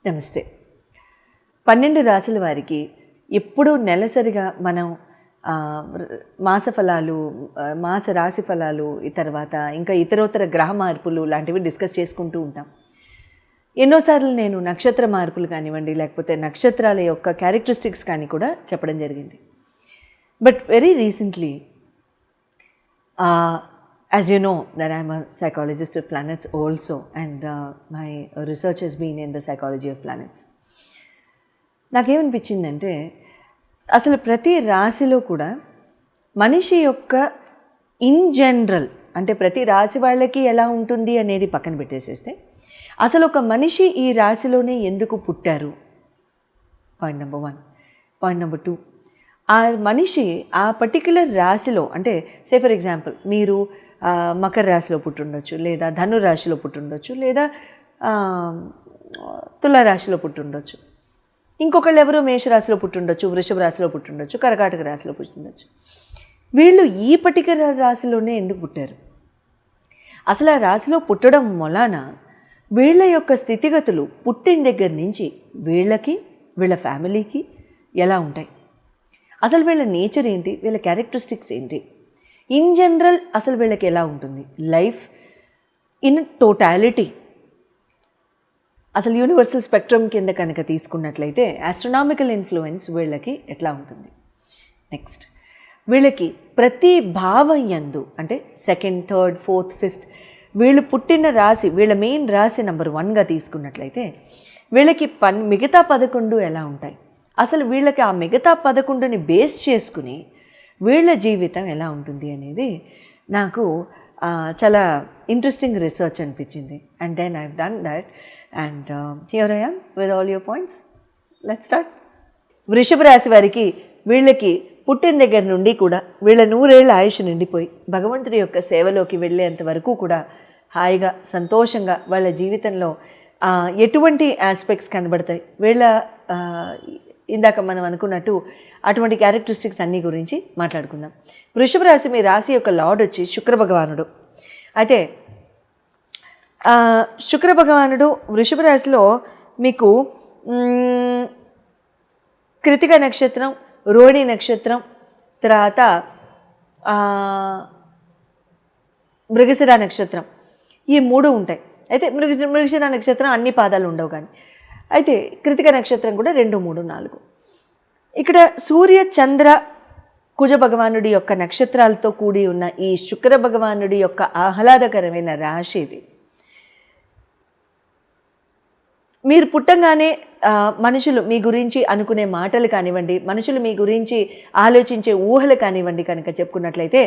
నమస్తే. 12 రాశుల వారికి ఎప్పుడూ నెలసరిగా మనం మాస ఫలాలు, మాస రాశి ఫలాలు, తర్వాత ఇంకా ఇతరోత్తర గ్రహ మార్పులు లాంటివి డిస్కస్ చేసుకుంటూ ఉంటాం. ఎన్నోసార్లు నేను నక్షత్ర మార్పులు కానివ్వండి, లేకపోతే నక్షత్రాల యొక్క క్యారెక్టరిస్టిక్స్ కానీ కూడా చెప్పడం జరిగింది. But very recently, as you know that I'm a psychologist of planets also, and my research has been in the psychology of planets. నాకేమనిపించిందంటే అసలు ప్రతి రాశిలో కూడా మనిషి యొక్క ఇన్ జనరల్, అంటే ప్రతి రాశి వాళ్ళకి ఎలా ఉంటుంది అనేది పక్కన పెట్టేసేస్తే, అసలు ఒక మనిషి ఈ రాశిలోనే ఎందుకు పుట్టారు, పాయింట్ నెంబర్ 1. పాయింట్ నెంబర్ 2, ఆ మనిషి ఆ పర్టిక్యులర్ రాశిలో, అంటే సే ఫర్ ఎగ్జాంపుల్ మీరు మకర రాశిలో పుట్టుండొచ్చు, లేదా ధను రాశిలో పుట్టుండొచ్చు, లేదా తులారాశిలో పుట్టుండొచ్చు, ఇంకొకళ్ళు ఎవరో మేషరాశిలో పుట్టుండొచ్చు, వృషభ రాశిలో పుట్టుండొచ్చు, కర్కాటక రాశిలో పుట్టుండొచ్చు. వీళ్ళు ఈ పర్టిక్యులర్ రాశిలోనే ఎందుకు పుట్టారు? అసలు ఆ రాశిలో పుట్టడం మొలాన వీళ్ళ యొక్క స్థితిగతులు పుట్టిన దగ్గర నుంచి వీళ్ళకి, వీళ్ళ ఫ్యామిలీకి ఎలా ఉంటాయి, అసలు వీళ్ళ నేచర్ ఏంటి, వీళ్ళ క్యారెక్టరిస్టిక్స్ ఏంటి, ఇన్ జనరల్ అసలు వీళ్ళకి ఎలా ఉంటుంది, లైఫ్ ఇన్ టోటాలిటీ, అసలు యూనివర్సల్ స్పెక్ట్రమ్ కింద కనుక తీసుకున్నట్లయితే ఆస్ట్రనామికల్ ఇన్ఫ్లుయెన్స్ వీళ్ళకి ఎట్లా ఉంటుంది. నెక్స్ట్, వీళ్ళకి ప్రతి భావం యందు, అంటే 2nd, 3rd, 4th, 5th, వీళ్ళు పుట్టిన రాశి, వీళ్ళ మెయిన్ రాశి నెంబర్ 1గా తీసుకున్నట్లయితే వీళ్ళకి మిగతా 11 ఎలా ఉంటాయి, అసలు వీళ్ళకి ఆ మిగతా 11ని బేస్ చేసుకుని వీళ్ళ జీవితం ఎలా ఉంటుంది అనేది నాకు చాలా ఇంట్రెస్టింగ్ రీసెర్చ్ అనిపించింది. And then I have done that, and here I am with all your points. Let's start. వృషభ రాశి వారికి వీళ్ళకి పుట్టిన దగ్గర నుండి కూడా వీళ్ళ 100 ఏళ్ల ఆయుష్ నిండిపోయి భగవంతుడి యొక్క సేవలోకి వెళ్ళేంత వరకు కూడా హాయిగా సంతోషంగా వాళ్ళ జీవితంలో ఎటువంటి ఆస్పెక్ట్స్ కనబడతాయి, వీళ్ళ ఇందాక మనం అనుకున్నట్టు అటువంటి క్యారెక్టరిస్టిక్స్ అన్నీ గురించి మాట్లాడుకుందాం. వృషభ రాశి, మీ రాశి యొక్క లార్డ్ వచ్చి శుక్ర భగవానుడు. అయితే శుక్ర భగవానుడు వృషభ రాశిలో మీకు కృతిక నక్షత్రం, రోహిణి నక్షత్రం, తర్వాత మృగశిర నక్షత్రం, ఈ 3 ఉంటాయి. అయితే మృగశిర నక్షత్రం అన్ని పాదాలు ఉండవు, కానీ అయితే కృతిక నక్షత్రం కూడా 2, 3, 4. ఇక్కడ సూర్య, చంద్ర, కుజ భగవానుడి యొక్క నక్షత్రాలతో కూడి ఉన్న ఈ శుక్ర భగవానుడి యొక్క ఆహ్లాదకరమైన రాశి ఇది. మీరు పుట్టంగానే మనుషులు మీ గురించి అనుకునే మాటలు కానివ్వండి, మనుషులు మీ గురించి ఆలోచించే ఊహలు కానివ్వండి కనుక చెప్పుకున్నట్లయితే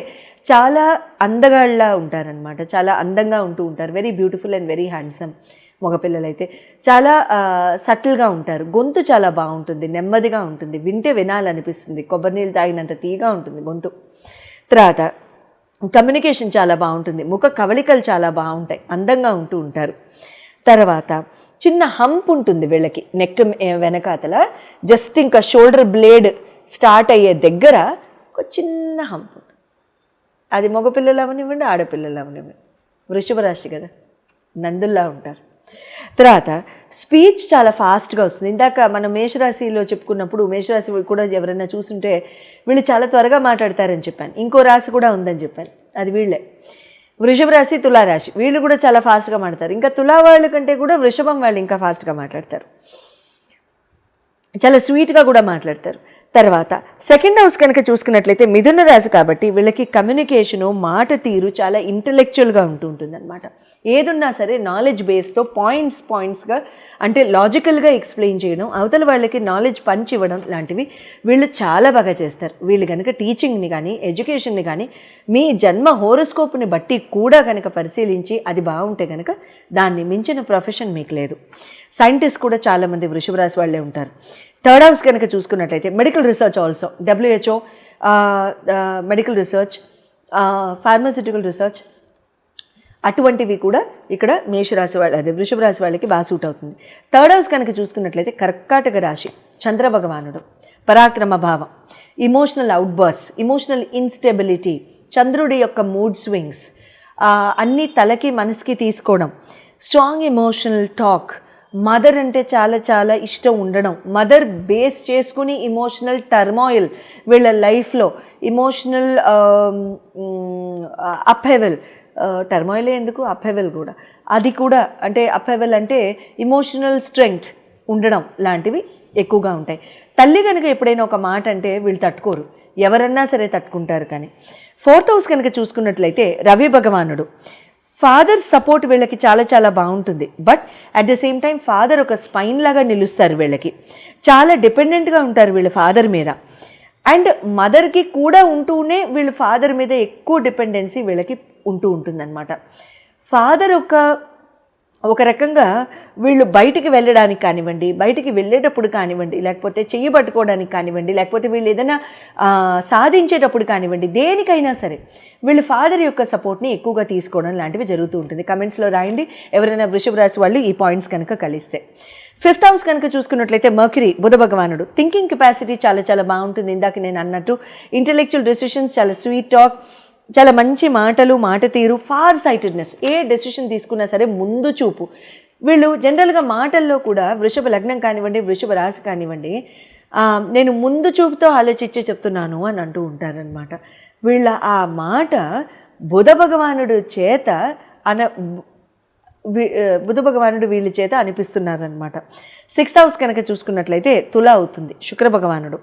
చాలా అందగాళ్ళ ఉంటారనమాట, చాలా అందంగా ఉంటూ ఉంటారు. Very beautiful and very handsome. మగపిల్లలైతే చాలా సటిల్గా ఉంటారు, గొంతు చాలా బాగుంటుంది, నెమ్మదిగా ఉంటుంది, వింటే వినాలనిపిస్తుంది, కొబ్బరి నీళ్ళు తాగినంత తీగా ఉంటుంది గొంతు. తర్వాత కమ్యూనికేషన్ చాలా బాగుంటుంది, ముఖ కవళికలు చాలా బాగుంటాయి, అందంగా ఉంటూ ఉంటారు. తర్వాత చిన్న హంప్ ఉంటుంది వీళ్ళకి, నెక్ వెనకాతల జస్ట్ ఇంకా షోల్డర్ బ్లేడ్ స్టార్ట్ అయ్యే దగ్గర ఒక చిన్న హంప్ ఉంటుంది. అది మగపిల్లలు అవనివ్వండి, ఆడపిల్లలు అవనివ్వండి, వృషభ రాశి కదా, నందుల్లా ఉంటారు. తర్వాత స్పీచ్ చాలా ఫాస్ట్గా వస్తుంది. ఇందాక మనం మేషరాశిలో చెప్పుకున్నప్పుడు మేషరాశి కూడా ఎవరైనా చూస్తుంటే వీళ్ళు చాలా త్వరగా మాట్లాడతారని చెప్పాను. ఇంకో రాశి కూడా ఉందని చెప్పాను, అది వీళ్ళే. వృషభ రాశి, తులారాశి, వీళ్ళు కూడా చాలా ఫాస్ట్గా మాట్లాడతారు. ఇంకా తులా వాళ్ళ కంటే కూడా వృషభం వాళ్ళు ఇంకా ఫాస్ట్గా మాట్లాడతారు, చాలా స్వీట్గా కూడా మాట్లాడతారు. తర్వాత 2nd హౌస్ కనుక చూసుకున్నట్లయితే మిథున రాశి కాబట్టి వీళ్ళకి కమ్యూనికేషను, మాట తీరు చాలా ఇంటలెక్చువల్గా ఉంటుంది అనమాట. ఏదున్నా సరే నాలెడ్జ్ బేస్తో పాయింట్స్గా, అంటే లాజికల్గా ఎక్స్ప్లెయిన్ చేయడం, అవతల వాళ్ళకి నాలెడ్జ్ పంచి ఇవ్వడం లాంటివి వీళ్ళు చాలా బాగా చేస్తారు. వీళ్ళు కనుక టీచింగ్ని కానీ ఎడ్యుకేషన్ని కానీ మీ జన్మ హోరోస్కోప్ని బట్టి కూడా కనుక పరిశీలించి అది బాగుంటే కనుక దాన్ని మించిన ప్రొఫెషన్ మీకు లేదు. సైంటిస్ట్ కూడా చాలామంది వృషభ రాశి వాళ్ళే ఉంటారు. 3rd హౌస్ కనుక చూసుకున్నట్లయితే medical research also, WHO medical research, pharmaceutical research, అటువంటివి కూడా ఇక్కడ మేషరాశి వాళ్ళ, అదే వృషభ రాశి వాళ్ళకి బాగా సూట్ అవుతుంది. 3rd హౌస్ కనుక చూసుకున్నట్లయితే కర్కాటక రాశి, చంద్ర భగవానుడు, పరాక్రమ భావం, ఇమోషనల్ అవుట్బర్స్, ఇమోషనల్ ఇన్స్టెబిలిటీ, చంద్రుడి యొక్క మూడ్ స్వింగ్స్, అన్నీ తలకి మనసుకి తీసుకోవడం, స్ట్రాంగ్ ఎమోషనల్ టాక్, మదర్ అంటే చాలా చాలా ఇష్టం ఉండడం, మదర్ బేస్ చేసుకుని ఇమోషనల్ టర్మాయిల్ వీళ్ళ లైఫ్లో, ఇమోషనల్ అప్హెవెల్, టర్మాయిలే ఎందుకు అప్హెవెల్ కూడా, అది కూడా అంటే అప్హెవెల్ అంటే ఇమోషనల్ స్ట్రెంగ్త్ ఉండడం లాంటివి ఎక్కువగా ఉంటాయి. తల్లి కనుక ఎప్పుడైనా ఒక మాట అంటే వీళ్ళు తట్టుకోరు, ఎవరన్నా సరే తట్టుకుంటారు. కానీ 4th హౌస్ కనుక చూసుకున్నట్లయితే రవి భగవానుడు, ఫాదర్ సపోర్ట్ వీళ్ళకి చాలా చాలా బాగుంటుంది. But at the same time father ఒక స్పైన్ లాగా నిలుస్తారు వీళ్ళకి, చాలా డిపెండెంట్గా ఉంటారు వీళ్ళ ఫాదర్ మీద. అండ్ మదర్కి కూడా ఉంటూనే వీళ్ళు ఫాదర్ మీద ఎక్కువ డిపెండెన్సీ వీళ్ళకి ఉంటూ ఉంటుందన్నమాట. ఫాదర్ ఒక రకంగా వీళ్ళు బయటికి వెళ్ళడానికి కానివ్వండి, బయటికి వెళ్ళేటప్పుడు కానివ్వండి, లేకపోతే చెయ్యి పట్టుకోవడానికి కానివ్వండి, లేకపోతే వీళ్ళు ఏదైనా సాధించేటప్పుడు కానివ్వండి, దేనికైనా సరే వీళ్ళు ఫాదర్ యొక్క సపోర్ట్ని ఎక్కువగా తీసుకోవడం లాంటివి జరుగుతూ ఉంటుంది. కమెంట్స్లో రాయండి ఎవరైనా వృషభ రాశి వాళ్ళు ఈ పాయింట్స్ కనుక కలిస్తే. 5th హౌస్ కనుక చూసుకున్నట్లయితే మర్క్యూరీ, బుధ భగవానుడు, థింకింగ్ కెపాసిటీ చాలా చాలా బాగుంటుంది. ఇందాక నేను అన్నట్టు ఇంటెలెక్చువల్ డెసిషన్స్, చాలా స్వీట్ టాక్, చాలా మంచి మాటలు, మాట తీరు, ఫార్ సైటెడ్నెస్, ఏ డెసిషన్ తీసుకున్నా సరే ముందు చూపు. వీళ్ళు జనరల్గా మాటల్లో కూడా వృషభ లగ్నం కానివ్వండి, వృషభ రాశి కానివ్వండి, నేను ముందు చూపుతో ఆలోచించి చెప్తున్నాను అని అంటూ ఉంటారనమాట. వీళ్ళ ఆ మాట బుధ భగవానుడు చేత బుధ భగవానుడు వీళ్ళ చేత అనిపిస్తున్నారనమాట. 6th హౌస్ కనుక చూసుకున్నట్లయితే తుల అవుతుంది, శుక్ర భగవానుడు.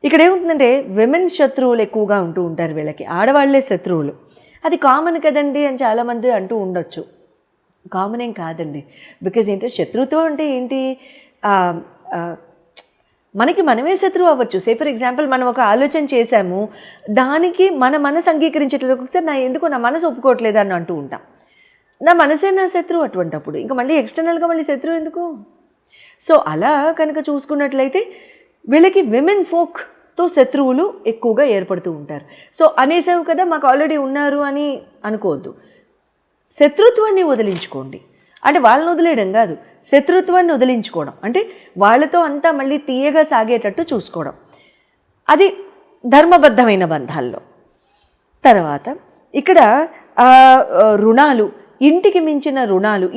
ఇక్కడ ఏమవుతుందంటే విమెన్ శత్రువులు ఎక్కువగా ఉంటూ ఉంటారు వీళ్ళకి, ఆడవాళ్లే శత్రువులు. అది కామన్ కదండి అని చాలామంది అంటూ ఉండొచ్చు. కామన్ ఏం కాదండి. బికాజ్ ఏంటంటే శత్రుత్వం అంటే ఏంటి, మనకి మనమే శత్రువు అవ్వచ్చు. సే ఫర్ ఎగ్జాంపుల్ మనం ఒక ఆలోచన చేశాము, దానికి మన మనసు అంగీకరించట్లేదు, ఒకసారి నా మనసు ఒప్పుకోవట్లేదు అని అంటూ ఉంటాం. నా మనసే నా శత్రువు అటువంటప్పుడు ఇంకా మళ్ళీ ఎక్స్టర్నల్గా మళ్ళీ శత్రువు ఎందుకు? సో అలా కనుక చూసుకున్నట్లయితే వీళ్ళకి విమెన్ ఫోక్తో శత్రువులు ఎక్కువగా ఏర్పడుతూ ఉంటారు. సో అనేసావు కదా మాకు ఆల్రెడీ ఉన్నారు అని అనుకోవద్దు, శత్రుత్వాన్ని వదిలించుకోండి. అంటే వాళ్ళని వదిలేయడం కాదు, శత్రుత్వాన్ని వదిలించుకోవడం అంటే వాళ్ళతో అంతా మళ్ళీ తీయగా సాగేటట్టు చూసుకోవడం, అది ధర్మబద్ధమైన బంధాల్లో. తర్వాత ఇక్కడ రుణాలు, ఇంటికి మించిన రుణాలు,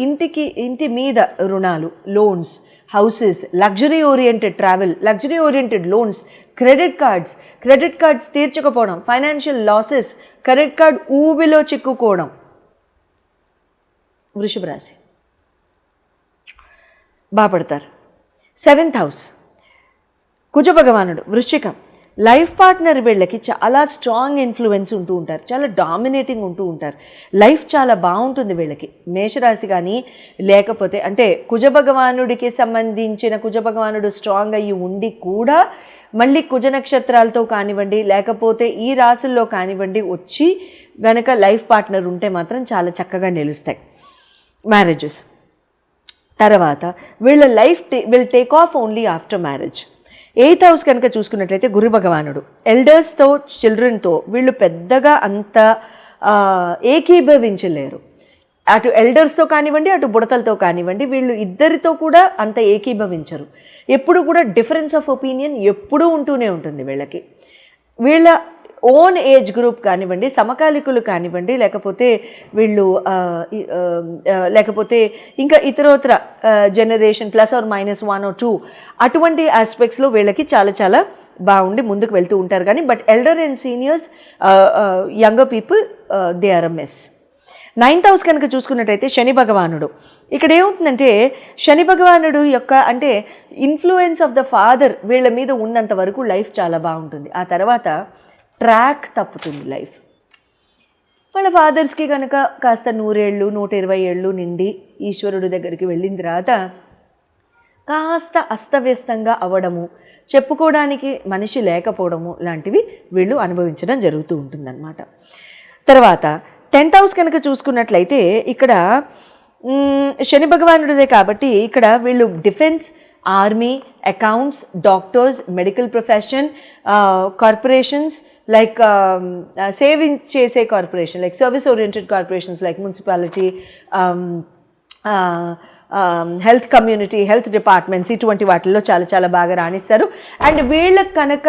ఇంటి మీద రుణాలు, loans, houses, luxury oriented travel, luxury oriented loans, credit cards తీర్చకపోవడం, ఫైనాన్షియల్ లాసెస్, క్రెడిట్ కార్డ్ ఊబిలో చిక్కుకోవడం. వృషభ రాశి బాపడతారు. 7th హౌస్ కుజ భగవానుడు, వృశ్చికం, లైఫ్ పార్ట్నర్ వీళ్ళకి చాలా స్ట్రాంగ్ ఇన్ఫ్లుయెన్స్ ఉంటూ ఉంటారు, చాలా డామినేటింగ్ ఉంటూ ఉంటారు, లైఫ్ చాలా బాగుంటుంది వీళ్ళకి. మేషరాశి కానీ లేకపోతే అంటే కుజ భగవానుడికి సంబంధించిన కుజ భగవానుడు స్ట్రాంగ్ అయ్యి ఉండి కూడా మళ్ళీ కుజ నక్షత్రాలతో కానివ్వండి, లేకపోతే ఈ రాశుల్లో కానివ్వండి వచ్చి గనక లైఫ్ పార్ట్నర్ ఉంటే మాత్రం చాలా చక్కగా నిలుస్తాయి మ్యారేజెస్. తర్వాత వీళ్ళ life will take off only after marriage. 8th house కనుక చూసుకున్నట్లయితే గురు భగవానుడు, ఎల్డర్స్తో, చిల్డ్రన్తో వీళ్ళు పెద్దగా అంత ఏకీభవించలేరు. అటు ఎల్డర్స్తో కానివ్వండి, అటు బుడతలతో కానివ్వండి, వీళ్ళు ఇద్దరితో కూడా అంత ఏకీభవించరు. ఎప్పుడు కూడా డిఫరెన్స్ ఆఫ్ ఒపీనియన్ ఎప్పుడూ ఉంటూనే ఉంటుంది వీళ్ళకి. వీళ్ళ ఓన్ ఏజ్ గ్రూప్ కానివ్వండి, సమకాలికులు కానివ్వండి, లేకపోతే వీళ్ళు లేకపోతే ఇంకా ఇతరోతర జనరేషన్ +or-1 or 2 అటువంటి ఆస్పెక్ట్స్లో వీళ్ళకి చాలా చాలా బాగుండి ముందుకు వెళ్తూ ఉంటారు. కానీ but elder and seniors, younger people, they are a mess. 9th house కనుక చూసుకున్నట్టయితే శని భగవానుడు. ఇక్కడ ఏమవుతుందంటే శని భగవానుడు యొక్క అంటే ఇన్ఫ్లుయెన్స్ ఆఫ్ ద ఫాదర్ వీళ్ళ మీద ఉన్నంత వరకు లైఫ్ చాలా బాగుంటుంది. ఆ తర్వాత ట్రాక్ తప్పుతుంది లైఫ్. వాళ్ళ ఫాదర్స్కి కనుక కాస్త 100 ఏళ్ళు 120 ఏళ్ళు నిండి ఈశ్వరుడు దగ్గరికి వెళ్ళిన తర్వాత కాస్త అస్తవ్యస్తంగా అవ్వడము, చెప్పుకోవడానికి మనిషి లేకపోవడము లాంటివి వీళ్ళు అనుభవించడం జరుగుతూ ఉంటుందన్నమాట. తర్వాత 10th హౌస్ కనుక చూసుకున్నట్లయితే ఇక్కడ శని భగవానుడిదే కాబట్టి ఇక్కడ వీళ్ళు defence, army, accounts, doctors, medical profession, corporations like savings చేసే corporation like service oriented corporations like municipality, health community, health departments, ఇటువంటి వాటిల్లో చాలా చాలా బాగా రాణిస్తారు. అండ్ వీళ్ళకి కనుక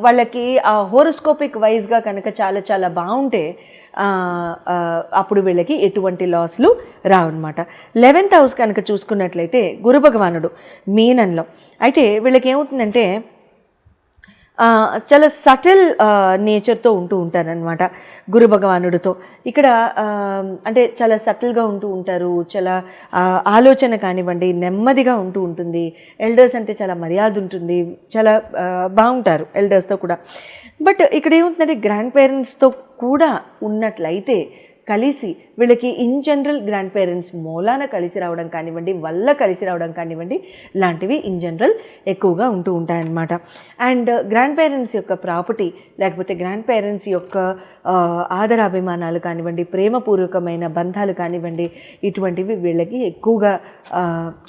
వాళ్ళకి ఆ హోరోస్కోపిక్ వైజ్గా కనుక చాలా చాలా బాగుంటే అప్పుడు వీళ్ళకి ఎటువంటి లాస్లు రావన్నమాట. 11th హౌస్ కనుక చూసుకున్నట్లయితే గురు భగవానుడు మీనంలో. అయితే వీళ్ళకి ఏమవుతుందంటే చాలా సటిల్ నేచర్తో ఉంటూ ఉంటారనమాట గురు భగవానుడితో. ఇక్కడ అంటే చాలా సటిల్గా ఉంటూ ఉంటారు, చాలా ఆలోచన కానివ్వండి నెమ్మదిగా ఉంటూ ఉంటుంది. ఎల్డర్స్ అంటే చాలా మర్యాద ఉంటుంది, చాలా బాగుంటారు ఎల్డర్స్తో కూడా. బట్ ఇక్కడ ఏమవుతుందంటే గ్రాండ్ పేరెంట్స్తో కూడా ఉన్నట్లయితే కలిసి వీళ్ళకి ఇన్ జనరల్ గ్రాండ్ పేరెంట్స్ మూలాన కలిసి రావడం కానివ్వండి, వల్ల కలిసి రావడం కానివ్వండి, ఇలాంటివి ఇన్ జనరల్ ఎక్కువగా ఉంటూ ఉంటాయన్నమాట. అండ్ గ్రాండ్ పేరెంట్స్ యొక్క ప్రాపర్టీ లేకపోతే గ్రాండ్ పేరెంట్స్ యొక్క ఆదరాభిమానాలు కానివ్వండి, ప్రేమపూర్వకమైన బంధాలు కానివ్వండి, ఇటువంటివి వీళ్ళకి ఎక్కువగా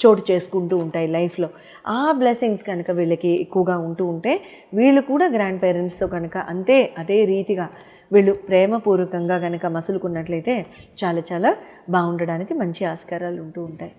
చోటు చేసుకుంటూ ఉంటాయి లైఫ్లో. ఆ బ్లెస్సింగ్స్ కనుక వీళ్ళకి ఎక్కువగా ఉంటూ ఉంటే వీళ్ళు కూడా గ్రాండ్ పేరెంట్స్తో కనుక అదే రీతిగా వీళ్ళు ప్రేమపూర్వకంగా కనుక మసులుకున్నట్లయితే చాలా చాలా బాగుండడానికి మంచి ఆస్కారాలు ఉంటూ ఉంటాయి.